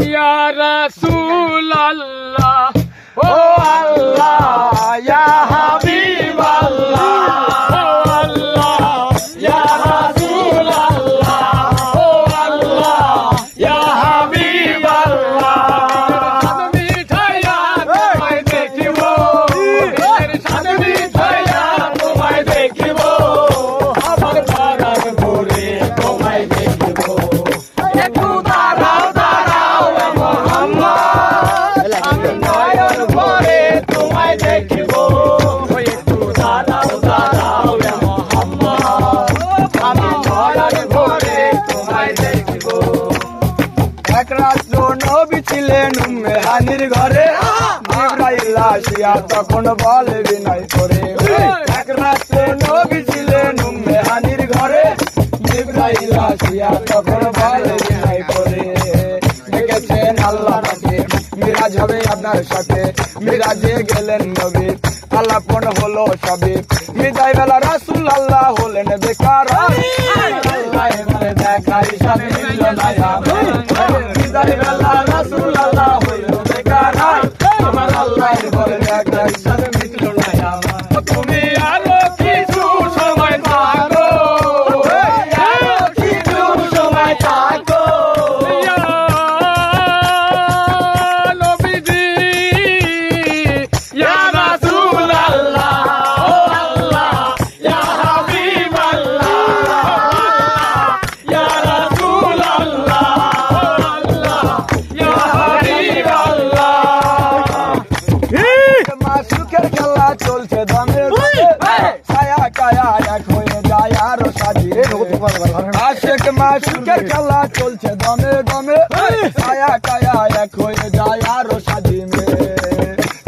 ইয়া রাসূলুল্লাহ ও আল্লাহ ইয়া হাবিবাল্লাহ ও আল্লাহ ইয়া রাসূলুল্লাহ ও আল্লাহ ইয়া হাবিবাল্লাহ সাদমি ছায়া তোমায় দেখিব এর সাদমি ছায়া তোমায় দেখিব আমার পারার ভরে তোমায় দেখিব একটু দাঁড়াও দাঁড়াও মুহাম্মদ আমি নয়ন ভরে তোমায় দেখিব একটু দাঁড়াও দাঁড়াও মুহাম্মদ আমি নয়ন ভরে তোমায় দেখিব এক রাত্র নবী ছিলেন উম্মে হানির ঘরে জিবরাইল আসিয়া তখন বলে বিনয় করে এক রাত্র নবী ছিলেন উম্মে হানির ঘরে জিবরাইল আসিয়া তখন বলে বিনয় করে দেখেছেন আল্লাহ তাকে মিরাজ হবে আপনার সাথে মিরাজে গেলেন নবী আলাপন হলো সবে বিদায় বেলা রাসূল আল্লাহ হলেন বেকার আল্লাহ এবারে দেখার হিসাবে মিলল না আমার বিদায় বেলা রাসূল আল্লাহ হইল বেকার আমার আল্লাহ এবারে দেখার হিসাবে মিলল না আমার তুমি আরো কিছু সময় থাকো আরো কিছু সময় থাকো ইয়া নবীজি ইয়া রাসূলুল্লাহ ও আল্লাহ ইয়া হাবিবাল্লাহ ইয়া রাসূলুল্লাহ ইয়া হাবিবাল্লাহ মাসুকের খেলা চলছে দমে ছায়া কায়া এক হয়ে যায় আরো সাজিয়ে আশেক মাসুকের খেলা চলছে দমে দমে ছায়া কায়া এক হয়ে যায় আরো সাজিয়ে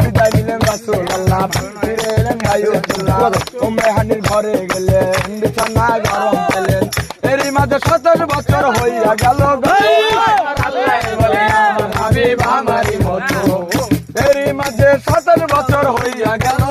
বিদায় নিলেন রাসূলুল্লাহ ফিরে এলেন আয়াতুল্লাহ উম্মে হানির ঘরে গেলেন বিছানা গরম পেলেন এরই মাঝে 17 বছর হইয়া গেল আল্লাহ বলে আমার হাবিব আমারই মতো এরই মাঝে 17 বছর হইয়া গেল